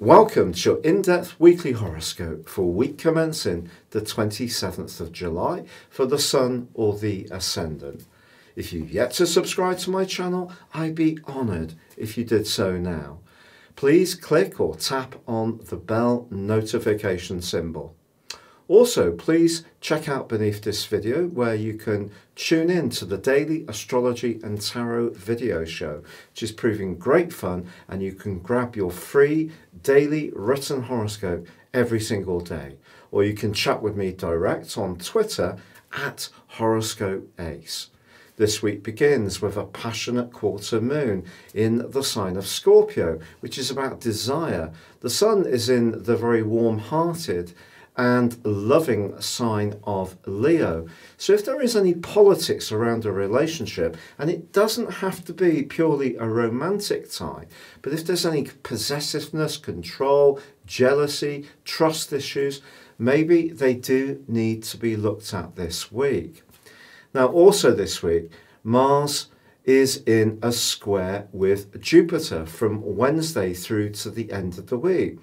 Welcome to your in-depth weekly horoscope for week commencing the 27th of July for the Sun or the Ascendant. If you've yet to subscribe to my channel, I'd be honoured if you did so now. Please click or tap on the bell notification symbol. Also, please check out beneath this video where you can tune in to the daily astrology and tarot video show, which is proving great fun, and you can grab your free daily written horoscope every single day. Or you can chat with me direct on Twitter at Horoscope Ace. This week begins with a passionate quarter moon in the sign of Scorpio, which is about desire. The sun is in the very warm-hearted and loving sign of Leo. So if there is any politics around a relationship, and it doesn't have to be purely a romantic tie, but if there's any possessiveness, control, jealousy, trust issues, maybe they do need to be looked at this week. Now also this week, Mars is in a square with Jupiter from Wednesday through to the end of the week.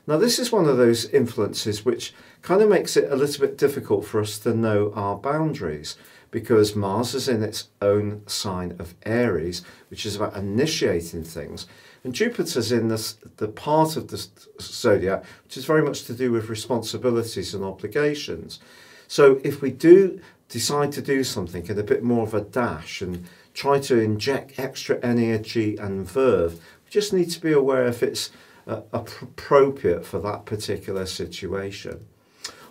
Now this is one of those influences which kind of makes it a little bit difficult for us to know our boundaries, because Mars is in its own sign of Aries, which is about initiating things, and Jupiter's in the part of the Zodiac which is very much to do with responsibilities and obligations. So if we do decide to do something in a bit more of a dash and try to inject extra energy and verve, we just need to be aware if it's appropriate for that particular situation.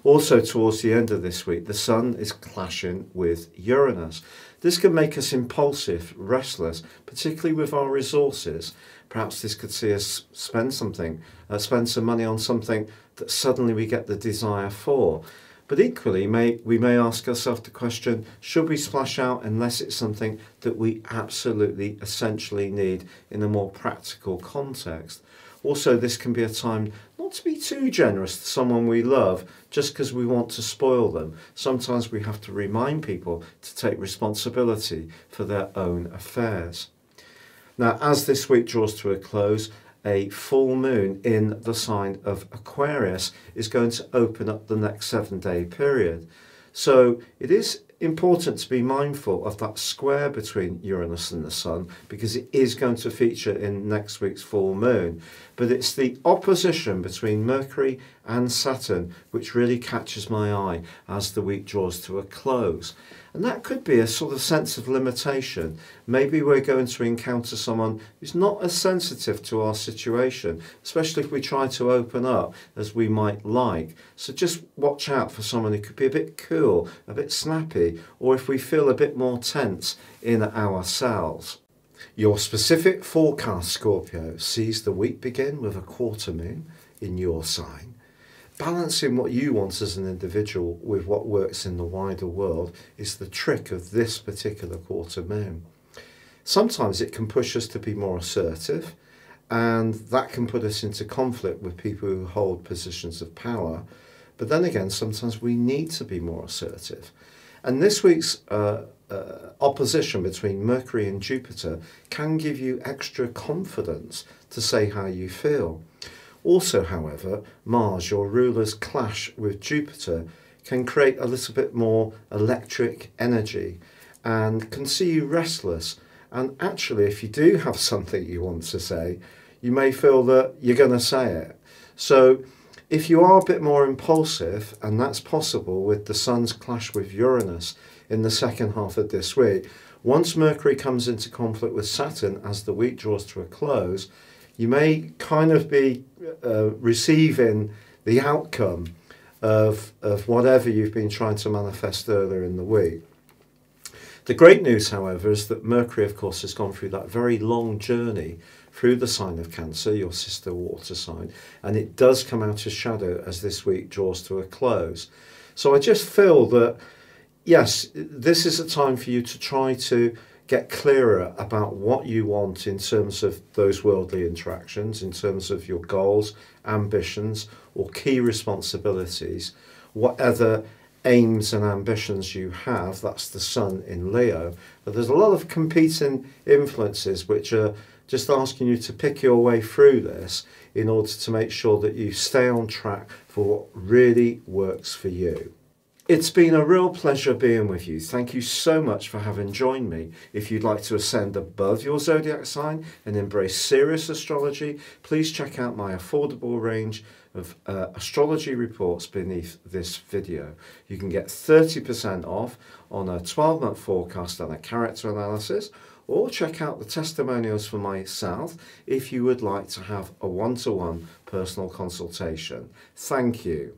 Also, towards the end of this week, the Sun is clashing with Uranus. This can make us impulsive, restless, particularly with our resources. Perhaps this could see us spend some money on something that suddenly we get the desire for. But equally, we may ask ourselves the question, should we splash out unless it's something that we absolutely essentially need in a more practical context? Also, this can be a time not to be too generous to someone we love just because we want to spoil them. Sometimes we have to remind people to take responsibility for their own affairs. Now, as this week draws to a close, a full moon in the sign of Aquarius is going to open up the next 7-day period. So it is important to be mindful of that square between Uranus and the Sun, because it is going to feature in next week's full moon. But it's the opposition between Mercury and Saturn which really catches my eye as the week draws to a close. And that could be a sort of sense of limitation. Maybe we're going to encounter someone who's not as sensitive to our situation, especially if we try to open up as we might like. So just watch out for someone who could be a bit cool, a bit snappy, or if we feel a bit more tense in ourselves. Your specific forecast, Scorpio, sees the week begin with a quarter moon in your sign. Balancing what you want as an individual with what works in the wider world is the trick of this particular quarter moon. Sometimes it can push us to be more assertive, and that can put us into conflict with people who hold positions of power. But then again, sometimes we need to be more assertive. And this week's opposition between Mercury and Jupiter can give you extra confidence to say how you feel. Also, however, Mars, your ruler's clash with Jupiter, can create a little bit more electric energy and can see you restless. And actually, if you do have something you want to say, you may feel that you're going to say it. So if you are a bit more impulsive, and that's possible with the Sun's clash with Uranus in the second half of this week, once Mercury comes into conflict with Saturn as the week draws to a close, you may kind of be receiving the outcome of whatever you've been trying to manifest earlier in the week. The great news, however, is that Mercury, of course, has gone through that very long journey through the sign of Cancer, your sister water sign, and it does come out of shadow as this week draws to a close. So I just feel that, yes, this is a time for you to try to get clearer about what you want in terms of those worldly interactions, in terms of your goals, ambitions, or key responsibilities, whatever aims and ambitions you have. That's the Sun in Leo. But there's a lot of competing influences which are Just asking you to pick your way through this in order to make sure that you stay on track for what really works for you. It's been a real pleasure being with you. Thank you so much for having joined me. If you'd like to ascend above your zodiac sign and embrace serious astrology, please check out my affordable range of astrology reports beneath this video. You can get 30% off on a 12-month forecast and a character analysis, or check out the testimonials for myself if you would like to have a one-to-one personal consultation. Thank you.